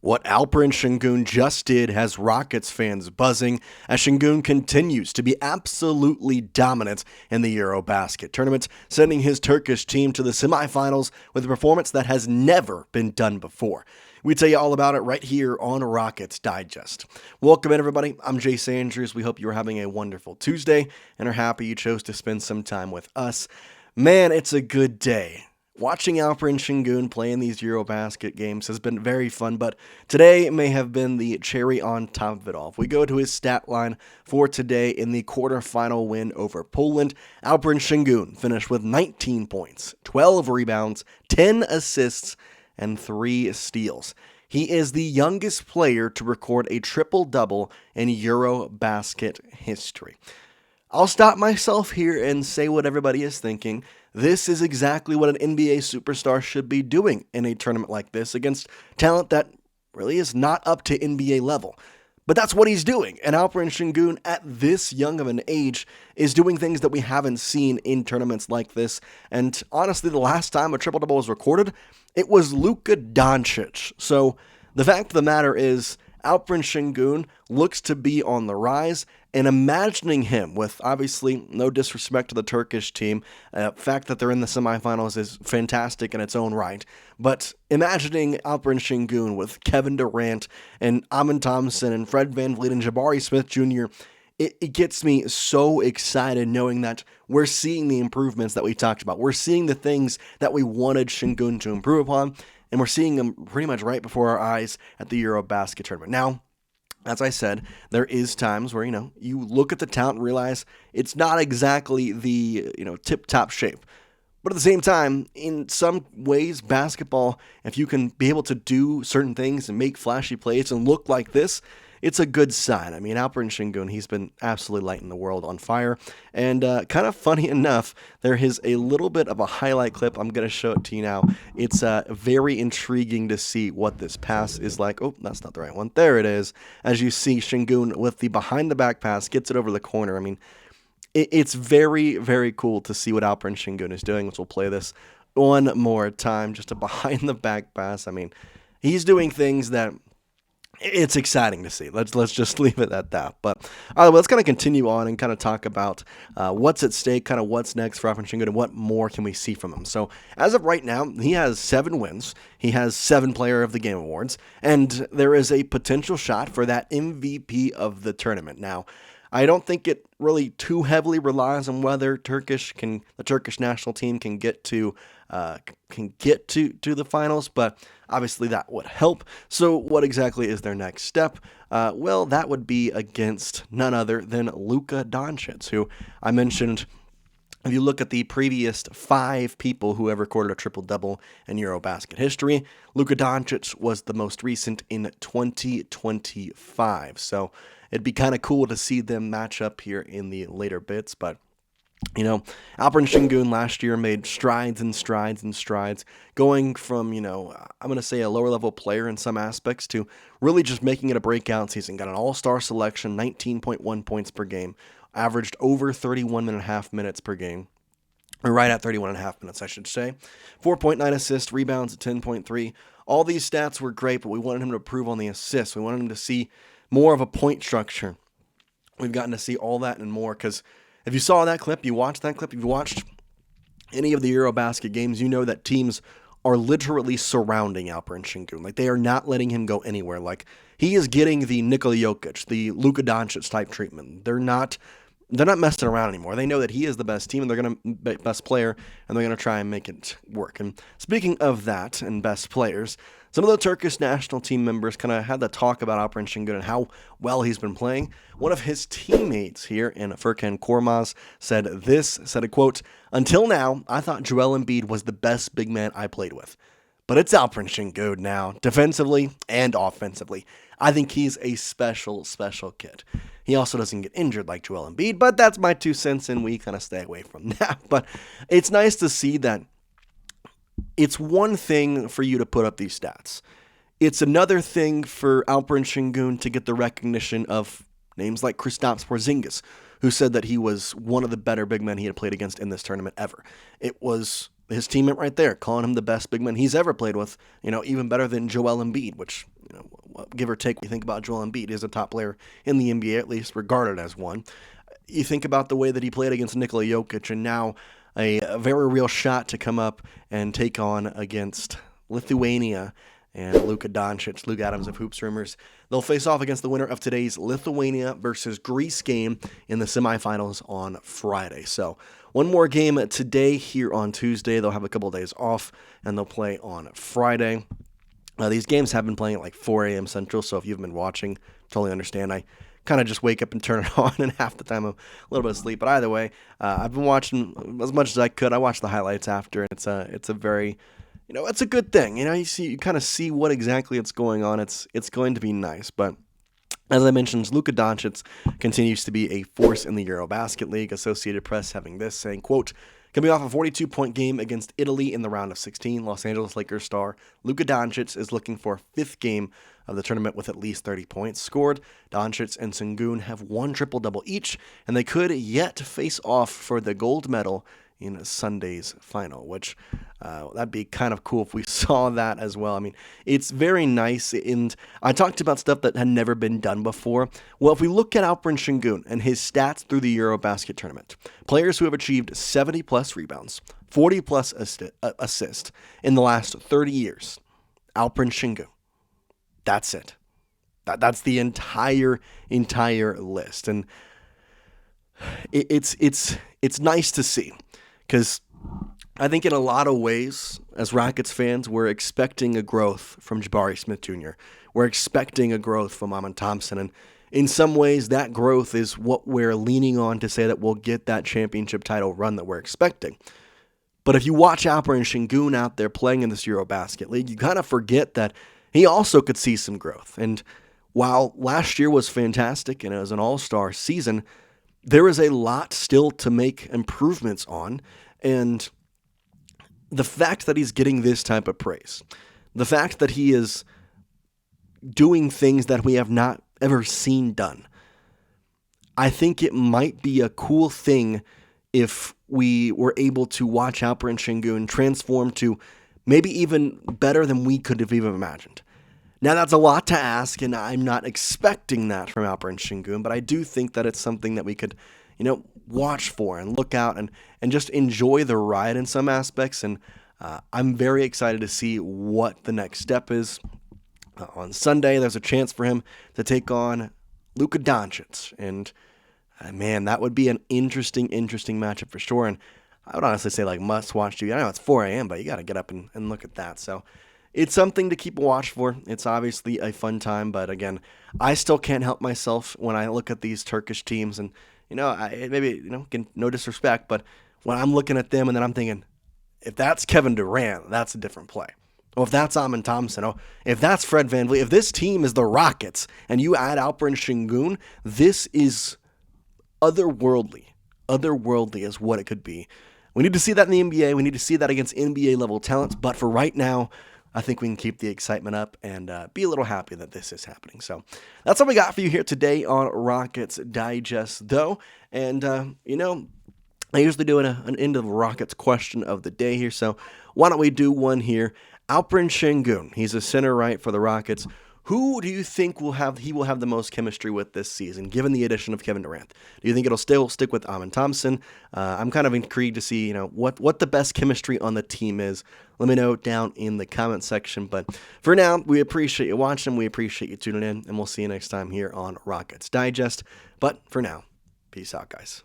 What Alperen Şengün just did has Rockets fans buzzing as Şengün continues to be absolutely dominant in the Eurobasket tournament, sending his Turkish team to the semifinals with a performance that has never been done before. We tell you all about it right here on Rockets Digest. Welcome in, everybody. I'm Jace Andrews. We hope you're having a wonderful Tuesday and are happy you chose to spend some time with us. Man, it's a good day. Watching Alperen Şengün play in these Eurobasket games has been very fun, but today may have been the cherry on top of it all. If we go to his stat line for today in the quarterfinal win over Poland, Alperen Şengün finished with 19 points, 12 rebounds, 10 assists, and 3 steals. He is the youngest player to record a triple-double in Eurobasket history. I'll stop myself here and say what everybody is thinking. This is exactly what an NBA superstar should be doing in a tournament like this against talent that really is not up to NBA level. But that's what he's doing, and Alperen Şengün at this young of an age is doing things that we haven't seen in tournaments like this. And honestly, the last time a triple-double was recorded, it was Luka Doncic. So the fact of the matter is, Alperen Şengün looks to be on the rise, and imagining him with, obviously, no disrespect to the Turkish team, fact that they're in the semifinals is fantastic in its own right, but imagining Alperen Şengün with Kevin Durant and Amin Thompson and Fred VanVleet and Jabari Smith Jr., it gets me so excited knowing that we're seeing the improvements that we talked about. We're seeing the things that we wanted Şengün to improve upon, and we're seeing them pretty much right before our eyes at the Eurobasket tournament. Now, as I said, there is times where, you look at the talent and realize it's not exactly the, tip-top shape. But at the same time, in some ways, basketball, if you can be able to do certain things and make flashy plays and look like this, it's a good sign. I mean, Alperen Şengün, he's been absolutely lighting the world on fire. And kind of funny enough, there is a little bit of a highlight clip. I'm going to show it to you now. It's very intriguing to see what this pass is like. Oh, that's not the right one. There it is. As you see, Şengün with the behind-the-back pass gets it over the corner. I mean, it's very, very cool to see what Alperen Şengün is doing. We'll play this one more time. Just a behind-the-back pass. I mean, he's doing things that it's exciting to see. Let's just leave it at that. But all right, well, let's kind of continue on and kind of talk about what's at stake, kind of what's next for Alperen Şengün, and what more can we see from him. So as of right now, he has 7 wins. He has 7 Player of the Game awards, and there is a potential shot for that MVP of the tournament. Now, I don't think it really too heavily relies on whether the Turkish national team can get to the finals, but obviously that would help. So what exactly is their next step? Well, that would be against none other than Luka Doncic, who I mentioned. If you look at the previous 5 people who have recorded a triple-double in Eurobasket history, Luka Doncic was the most recent in 2025. So it'd be kind of cool to see them match up here in the later bits, but Alperen Şengün last year made strides and strides and strides, going from, I'm going to say a lower-level player in some aspects to really just making it a breakout season. Got an all-star selection, 19.1 points per game, averaged over 31.5 minutes per game, or right at 31.5 minutes, I should say. 4.9 assists, rebounds at 10.3. All these stats were great, but we wanted him to improve on the assists. We wanted him to see more of a point structure. We've gotten to see all that and more, because if you saw that clip, you watched that clip, if you watched any of the Eurobasket games, you know that teams are literally surrounding Alperen Şengün. Like, they are not letting him go anywhere. Like, he is getting the Nikola Jokic, the Luka Doncic type treatment. They're not messing around anymore. They know that he is the best team, and they're going to best player, and they're going to try and make it work. And speaking of that and best players, some of the Turkish national team members kind of had the talk about Alperen Şengün and how well he's been playing. One of his teammates here in Furkan Korkmaz said a quote, "Until now, I thought Joel Embiid was the best big man I played with. But it's Alperen Şengün now, defensively and offensively. I think he's a special, special kid. He also doesn't get injured like Joel Embiid, but that's my 2 cents, and we kind of stay away from that. But it's nice to see that it's one thing for you to put up these stats. It's another thing for Alperen Şengün to get the recognition of names like Kristaps Porzingis, who said that he was one of the better big men he had played against in this tournament ever. It was his teammate right there calling him the best big man he's ever played with, even better than Joel Embiid, which give or take, you think about Joel Embiid. He's a top player in the NBA, at least regarded as one. You think about the way that he played against Nikola Jokic, and now a very real shot to come up and take on against Lithuania and Luka Doncic, Luke Adams of Hoops Rumors. They'll face off against the winner of today's Lithuania versus Greece game in the semifinals on Friday. So one more game today here on Tuesday. They'll have a couple of days off, and they'll play on Friday. These games have been playing at like 4 a.m. Central, so if you've been watching, totally understand. I kind of just wake up and turn it on, and half the time I'm a little bit asleep. But either way, I've been watching as much as I could. I watched the highlights after, and it's a very, it's a good thing. You kind of see what exactly it's going on. It's going to be nice. But as I mentioned, Luka Doncic continues to be a force in the Eurobasket League. Associated Press having this saying, quote, coming off a 42-point game against Italy in the round of 16, Los Angeles Lakers star Luka Doncic is looking for a fifth game of the tournament with at least 30 points scored. Doncic and Sengun have one triple-double each, and they could yet face off for the gold medal in Sunday's final, which that'd be kind of cool if we saw that as well. I mean, it's very nice, and I talked about stuff that had never been done before. Well, if we look at Alperen Şengün and his stats through the Eurobasket tournament, players who have achieved 70-plus rebounds, 40-plus assists in the last 30 years, Alperen Şengün. That's it. That's the entire list, and it's nice to see. Because I think in a lot of ways, as Rockets fans, we're expecting a growth from Jabari Smith Jr. We're expecting a growth from Amen Thompson. And in some ways, that growth is what we're leaning on to say that we'll get that championship title run that we're expecting. But if you watch Alperen Şengün out there playing in this Eurobasket League, you kind of forget that he also could see some growth. And while last year was fantastic and it was an all-star season, there is a lot still to make improvements on, and the fact that he's getting this type of praise, the fact that he is doing things that we have not ever seen done, I think it might be a cool thing if we were able to watch Alperen Şengün transform to maybe even better than we could have even imagined. Now, that's a lot to ask, and I'm not expecting that from Alperen Şengün, but I do think that it's something that we could, watch for and look out and just enjoy the ride in some aspects. And I'm very excited to see what the next step is. On Sunday, there's a chance for him to take on Luka Doncic, and man, that would be an interesting matchup for sure. And I would honestly say must-watch TV. I know it's 4 a.m., but you got to get up and look at that. So it's something to keep a watch for. It's obviously a fun time, but again, I still can't help myself when I look at these Turkish teams, and no disrespect, but when I'm looking at them and then I'm thinking, if that's Kevin Durant, that's a different play. Or if that's Amen Thompson, if that's Fred VanVleet, if this team is the Rockets and you add Alperen Şengün, this is otherworldly is what it could be. We need to see that in the NBA. We need to see that against NBA level talents, but for right now, I think we can keep the excitement up and be a little happy that this is happening. So that's all we got for you here today on Rockets Digest, though. And, I usually do an end of Rockets question of the day here. So why don't we do one here? Alperen Şengün, he's a center right for the Rockets. Who do you think he will have the most chemistry with this season, given the addition of Kevin Durant? Do you think it'll still stick with Amen Thompson? I'm kind of intrigued to see, what the best chemistry on the team is. Let me know down in the comment section. But for now, we appreciate you watching. We appreciate you tuning in, and we'll see you next time here on Rockets Digest. But for now, peace out, guys.